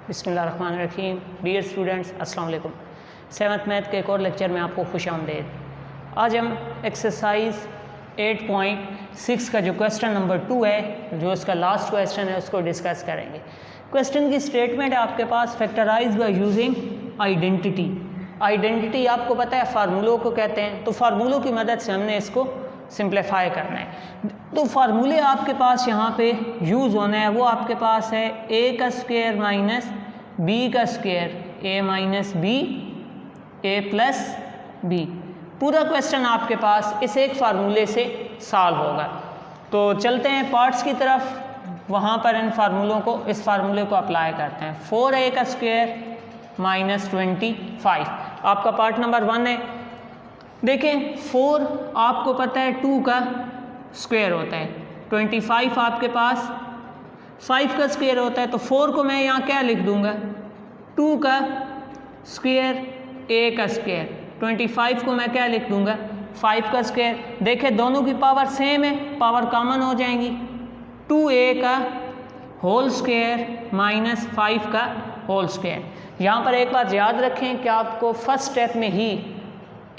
बिस्मिल्लाहिर्रहमानिर्रहीम। Dear students, अस्सलाम वालेकुम। 7th मैथ के एक और लेक्चर में आपको खुशामदीद। आज हम एक्सरसाइज 8.6 का जो क्वेश्चन नंबर 2 है, जो इसका लास्ट क्वेश्चन है, उसको डिस्कस करेंगे। क्वेश्चन की स्टेटमेंट है आपके पास, factorise by using identity. Identity आपको पता है फार्मूलों को कहते हैं, तो फार्मूलों की मदद से हमने इसको सिंप्लीफाई करना है। तो फार्मूले आपके पास यहाँ पे यूज़ होना है, वो आपके पास है ए का स्क्वायर माइनस बी का square, A minus B A plus B. पूरा क्वेश्चन आपके पास इस एक फार्मूले से सॉल्व होगा। तो चलते हैं पार्ट्स की तरफ, वहाँ पर इन फार्मूलों को, इस फार्मूले को अप्लाई करते हैं। 4a का स्क्वायर माइनस 25 आपका पार्ट नंबर 1 है। देखें 4 आपको पता है 2 का स्क्वायर होता है, 25 आपके पास 5 का स्क्वायर होता है। तो 4 को मैं यहाँ क्या लिख दूंगा, 2 का स्क्वायर a का स्क्वायर, 25 को मैं क्या लिख दूंगा, 5 का स्क्वायर। देखें दोनों की पावर सेम है, पावर कॉमन हो जाएंगी। 2a का होल स्क्वायर माइनस 5 का होल स्क्वायर। यहाँ पर एक बात याद रखें कि आपको फर्स्ट स्टेप में ही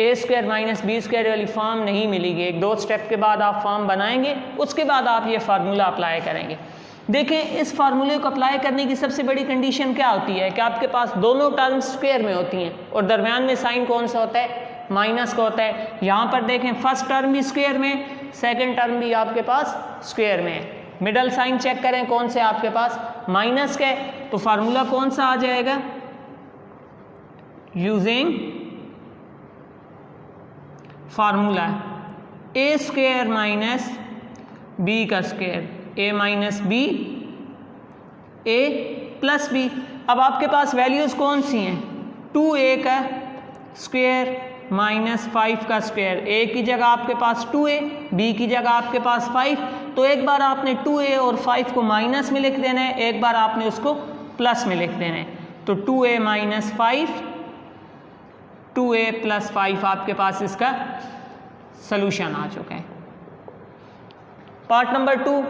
ए स्क्वायर माइनस बी स्क्वायर वाली फॉर्म नहीं मिलेगी। एक दो स्टेप के बाद आप फॉर्म बनाएंगे, उसके बाद आप ये फार्मूला अप्लाई करेंगे। देखें इस फार्मूले को अप्लाई करने की सबसे बड़ी कंडीशन क्या होती है कि आपके पास दोनों टर्म स्क्वायर में होती हैं और दरमियान में साइन कौन सा होता है, माइनस का होता है। यहाँ पर देखें फर्स्ट टर्म भी स्क्वायर में, सेकेंड टर्म भी आपके पास स्क्वायर में है। मिडल साइन चेक करें कौन से आपके पास, माइनस का है। तो फार्मूला कौन सा आ जाएगा, यूजिंग फार्मूला ए स्क्वायर माइनस बी का square, A minus B A plus B. अब आपके पास वैल्यूज कौन सी हैं, 2a का स्क्वायर माइनस 5 का स्क्वायर। a की जगह आपके पास 2a, b की जगह आपके पास 5। तो एक बार आपने 2a और 5 को माइनस में लिख देना है, एक बार आपने उसको प्लस में लिख देना है। तो 2a माइनस 5, 2a प्लस 5 आपके पास इसका सॉल्यूशन आ चुका है। Part number 2,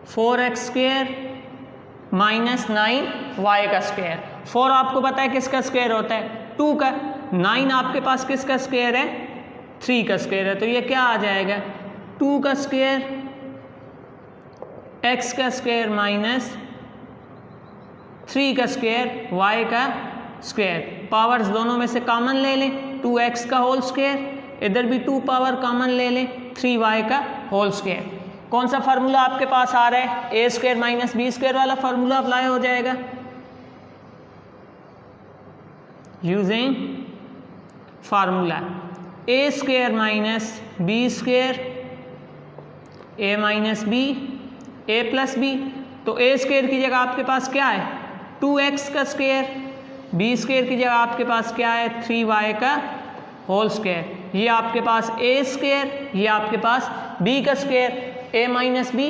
4x square minus 9y का स्क्वायर। 4 आपको पता है किसका स्क्वायर होता है, 2 का। 9 आपके पास किसका स्क्वायर है, 3 का स्क्वायर है। तो ये क्या आ जाएगा, 2 का स्क्वायर x का स्क्वायर माइनस 3 का स्क्वायर y का स्क्वायर। पावर्स दोनों में से कॉमन ले लें, 2x का होल स्क्वायर, इधर भी 2 पावर कॉमन ले लें, 3y का होल स्क्वायर। कौन सा फार्मूला आपके पास आ रहा है, ए स्क्वायर माइनस बी स्क्वायर वाला फार्मूला अप्लाई हो जाएगा। Using formula A square minus B square, A minus B A plus b. तो ए स्क्वायर की जगह आपके पास क्या है, 2x का स्क्वायर, बी स्क्वायर की जगह आपके पास क्या है, 3y का होल स्क्वायर। ये आपके पास ए स्क्वायर, ये आपके पास b का square. a minus B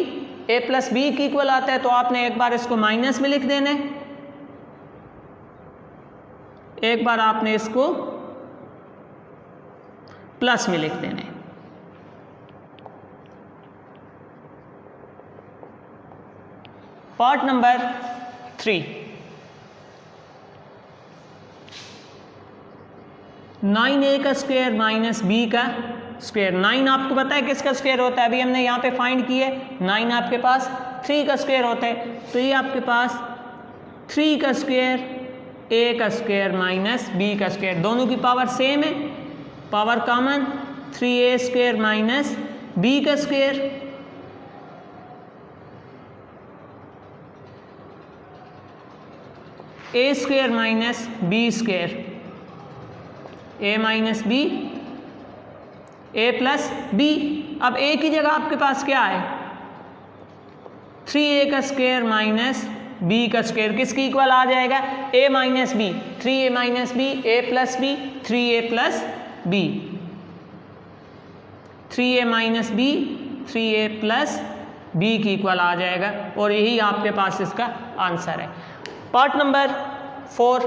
A plus B की इक्वल आता है, तो आपने एक बार इसको माइनस में लिख देना है, एक बार आपने इसको प्लस में लिख देना है। पार्ट नंबर 3, 9a का स्क्वायर माइनस b का स्क्वायर। 9 आपको पता है किसका स्क्वायर होता है, अभी हमने यहाँ पे फाइंड किया है। 9 आपके पास 3 का स्क्वायर होता है। तो ये आपके पास 3 का स्क्वायर a का स्क्वायर माइनस b का स्क्वायर। दोनों की पावर सेम है, power common, 3a square minus b का square. a square minus b square, a minus B A plus B. अब a की जगह आपके पास क्या है, 3a का स्क्वायर माइनस b का स्क्वायर। किसकी इक्वल आ जाएगा, a minus B, 3a minus B A plus B, 3a plus B, 3a minus B 3a plus B की इक्वल आ जाएगा। और यही आपके पास इसका आंसर है। Part number 4,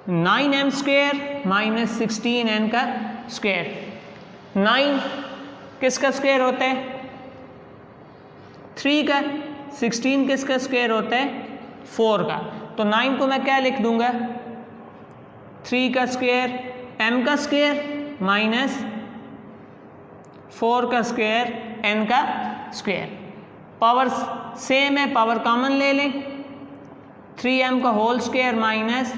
9m square minus 16n का स्क्वायर। 9 किसका स्क्वायर होता है? 3 का। 16 किसका स्क्वायर होता है? 4 का। तो 9 को मैं क्या लिख दूंगा? 3 का स्क्वायर m का स्क्वायर माइनस 4 का स्क्वायर n का स्क्वायर। पावर सेम है, पावर कॉमन ले लें। 3m का होल स्क्वायर माइनस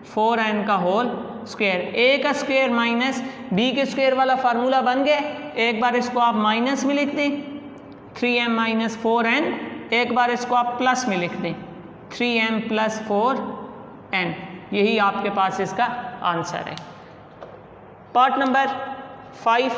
4n का होल स्क्वायर। a का स्क्वायर माइनस b के स्क्वायर वाला फार्मूला बन गया। एक बार इसको आप माइनस में लिख दें 3m माइनस 4n, एक बार इसको आप प्लस में लिख दें 3m प्लस 4n। यही आपके पास इसका आंसर है। पार्ट नंबर 5,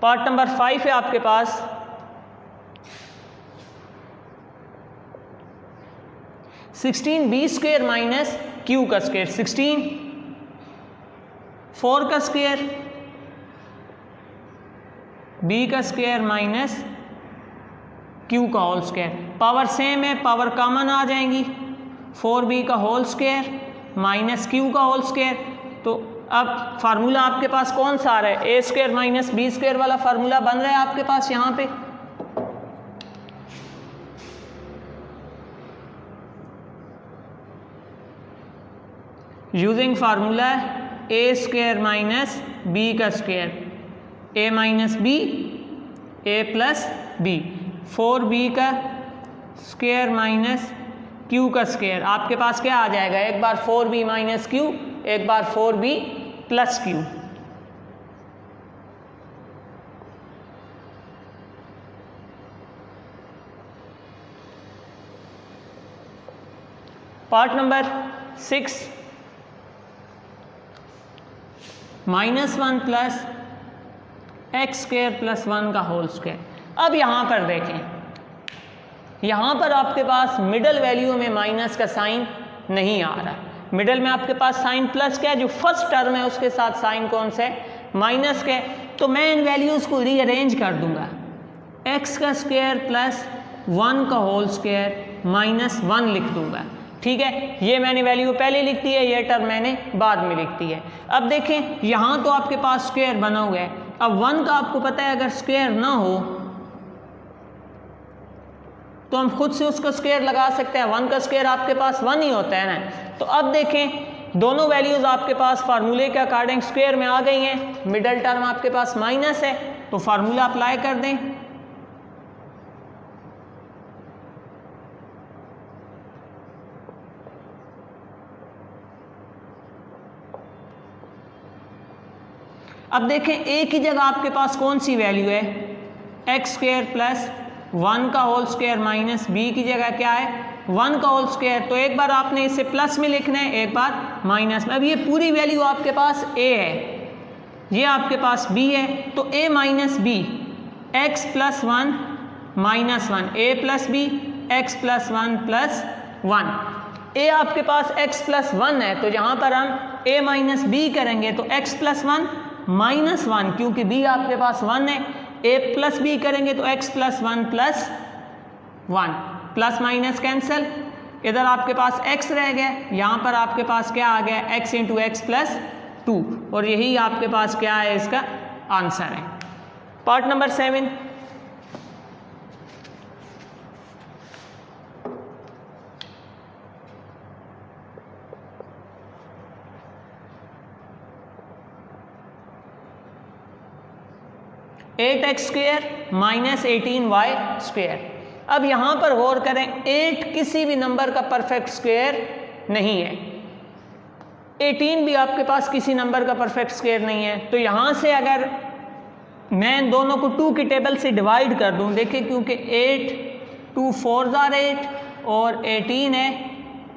पार्ट नंबर 5 है आपके पास। Sixteen b square minus q का स्क्वायर। 16 4 का स्क्वायर बी का स्क्वायर माइनस क्यू का होल स्क्वायर। पावर सेम है, पावर कॉमन आ जाएंगी। 4b का होल स्क्वायर माइनस क्यू का होल स्क्वायर। तो अब फार्मूला आपके पास कौन सा आ रहा है? ए स्क्वायर माइनस बी स्क्वायर वाला फार्मूला बन रहा है आपके पास यहाँ पे। यूजिंग फार्मूला ए स्क्वायर माइनस बी का square, A minus B A plus B. 4b का स्क्वायर माइनस क्यू का स्क्वायर। आपके पास क्या आ जाएगा? एक बार 4b माइनस क्यू, एक बार 4b plus Q. Part number 6, -1 plus x square plus 1 का होल स्क्वायर। अब यहां पर देखें, यहां पर आपके पास मिडल वैल्यू में माइनस का साइन नहीं आ रहा। मिडल में आपके पास साइन प्लस का है, जो फर्स्ट टर्म है उसके साथ साइन कौन सा है? माइनस का है। तो मैं इन वैल्यूज़ को रीअरेंज कर दूंगा। एक्स का स्क्वायर प्लस 1 का होल स्क्वायर माइनस 1 लिख दूंगा। ठीक है, ये मैंने वैल्यू पहले लिख दी है, ये टर्म मैंने बाद में लिख दी है। अब देखें, यहाँ तो आपके पास स्क्वायर बना हुआ है। अब 1 का आपको पता है अगर स्क्वायर ना हो तो हम खुद से उसका स्क्वायर लगा सकते हैं। 1 का स्क्वायर आपके पास 1 ही होता है ना। तो अब देखें, दोनों वैल्यूज़ आपके पास फार्मूले के अकॉर्डिंग स्क्वायर में आ गई हैं। मिडल टर्म आपके पास माइनस है, तो फार्मूला अप्लाई कर दें। अब देखें, ए की जगह आपके पास कौन सी वैल्यू है? एक्स स्क्वायर प्लस 1 का होल स्क्वायर माइनस बी की जगह क्या है? 1 का होल स्क्वायर। तो एक बार आपने इसे प्लस में लिखना है, एक बार माइनस में। अब ये पूरी वैल्यू आपके पास ए है, ये आपके पास बी है। तो a minus b, x plus 1 minus 1, a plus b x plus 1 plus 1। A आपके पास x प्लस 1 है, तो यहाँ पर हम a माइनस बी करेंगे तो x प्लस 1 माइनस 1, क्योंकि b आपके पास 1 है। a प्लस बी करेंगे तो x plus 1 plus 1, plus minus cancel. इधर आपके पास x रह गया, यहाँ पर आपके पास क्या आ गया? x इंटू एक्स प्लस 2, और यही आपके पास क्या है? इसका आंसर है। Part number 7, eight X square minus 18y square. अब यहाँ पर गौर करें, 8 किसी भी नंबर का परफेक्ट स्क्वेयर नहीं है, 18 भी आपके पास किसी नंबर का परफेक्ट स्क्वेयर नहीं है। तो यहाँ से अगर मैं इन दोनों को 2 की टेबल से डिवाइड कर दूँ, देखिए क्योंकि 8 2 4 जार 8 और 18 है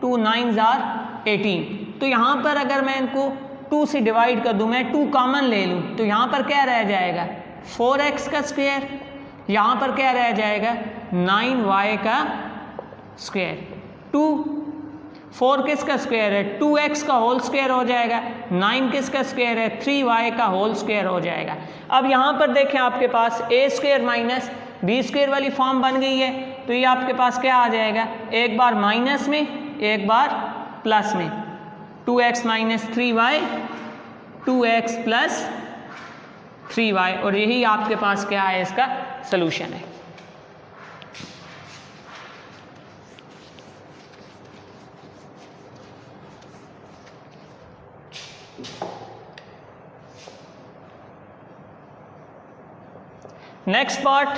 2 9 जार 18। तो यहाँ पर अगर मैं इनको 2 से डिवाइड कर दूँ, मैं 2 कॉमन ले लूँ, तो यहाँ पर क्या रह जाएगा? 4x का स्क्वायर। यहाँ पर क्या रह जाएगा? 9y का स्क्वायर। 2 4 किसका स्क्वायर है, 2x का होल स्क्वायर हो जाएगा, 9 किसका स्क्वायर है, 3y का होल स्क्वायर हो जाएगा। अब यहाँ पर देखें आपके पास a square minus b square वाली फॉर्म बन गई है, तो ये आपके पास क्या आ जाएगा, एक बार माइनस में एक बार प्लस में, 2x minus 3y 2x plus 3y, और यही आपके पास क्या है, इसका सलूशन है। Next part,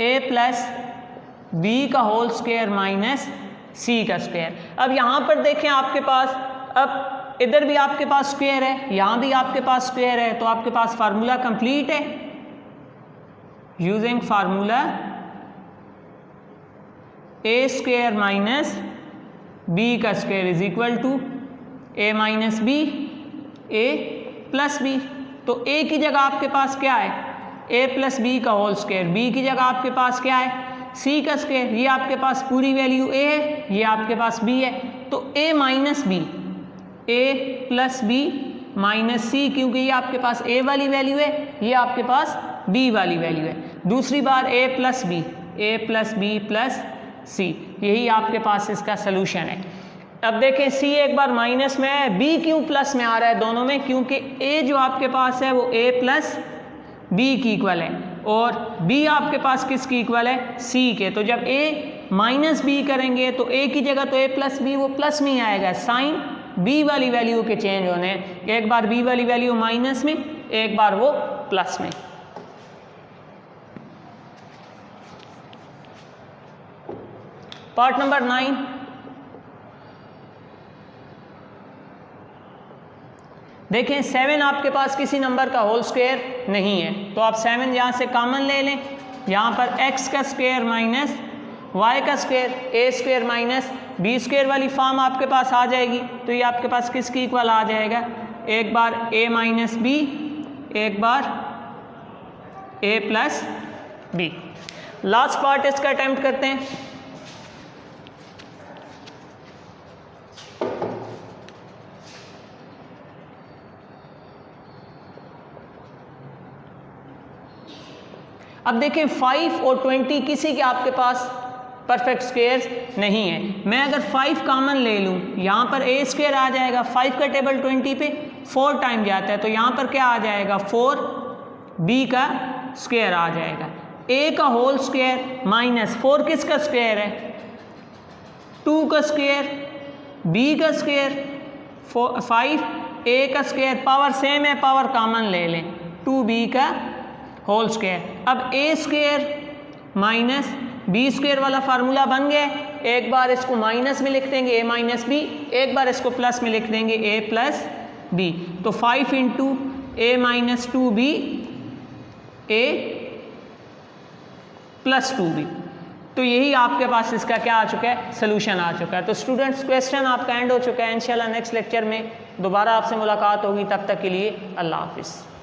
a plus B का होल स्क्वायर माइनस सी का स्क्वायर। अब यहाँ पर देखें आपके पास, अब इधर भी आपके पास स्क्वायर है, यहाँ भी आपके पास स्क्वायर है, तो आपके पास फार्मूला कंप्लीट है। Using formula a square minus b का square is equal to a minus B a plus b. तो a की जगह आपके पास क्या है, a प्लस बी का होल स्क्वायर, b की जगह आपके पास क्या है, c का स्क्वायर। ये आपके पास पूरी वैल्यू a है, ये आपके पास b है, तो a minus B, a plus B minus c, क्योंकि ये आपके पास a वाली वैल्यू है, ये आपके पास b वाली वैल्यू है। दूसरी बार a plus B plus c, यही आपके पास इसका सलूशन है। अब देखें c एक बार माइनस में है, b क्यों प्लस में आ रहा है दोनों में, क्योंकि a जो आपके पास है वो a प्लस b की इक्वल है, और b आपके पास किसकी इक्वल है, c के। तो जब a माइनस b करेंगे तो a की जगह तो a प्लस b वो प्लस में ही आएगा, साइन b वाली वैल्यू के चेंज होने, एक बार b वाली वैल्यू माइनस में, एक बार वो प्लस में। पार्ट नंबर 9, देखें 7 आपके पास किसी नंबर का होल स्क्वायर नहीं है, तो आप 7 यहाँ से कॉमन ले लें। यहाँ पर x का स्क्वायर माइनस y का square, a square minus b square वाली फॉर्म आपके पास आ जाएगी, तो ये आपके पास किसकी इक्वल आ जाएगा, एक बार a माइनस b, एक बार a plus b। Last part इसका अटेम्प्ट करते हैं। अब देखें 5 और 20 किसी के आपके पास परफेक्ट स्क्वायर्स नहीं है। मैं अगर 5 कॉमन ले लूँ, यहाँ पर a स्क्वायर आ जाएगा, 5 का टेबल 20 पे 4 टाइम जाता है, तो यहाँ पर क्या आ जाएगा, 4b का स्क्वायर आ जाएगा। a का होल स्क्वायर माइनस 4 किसका स्क्वायर है, 2 का स्क्वायर, b का स्क्वायर 5, a का स्क्वायर, पावर सेम है, पावर कॉमन ले लें, 2b का होल स्क्वायर। अब a square minus B square वाला फार्मूला बन गया, एक बार इसको माइनस में लिख देंगे a माइनस बी, एक बार इसको प्लस में लिख देंगे a प्लस बी, तो 5 into a minus 2b a plus 2b। तो यही आपके पास इसका क्या आ चुका है, सोल्यूशन आ चुका है। तो स्टूडेंट्स क्वेश्चन आपका एंड हो चुका है। इंशाल्लाह नेक्स्ट लेक्चर में दोबारा आपसे मुलाकात होगी, तब तक के लिए अल्लाह हाफिज़।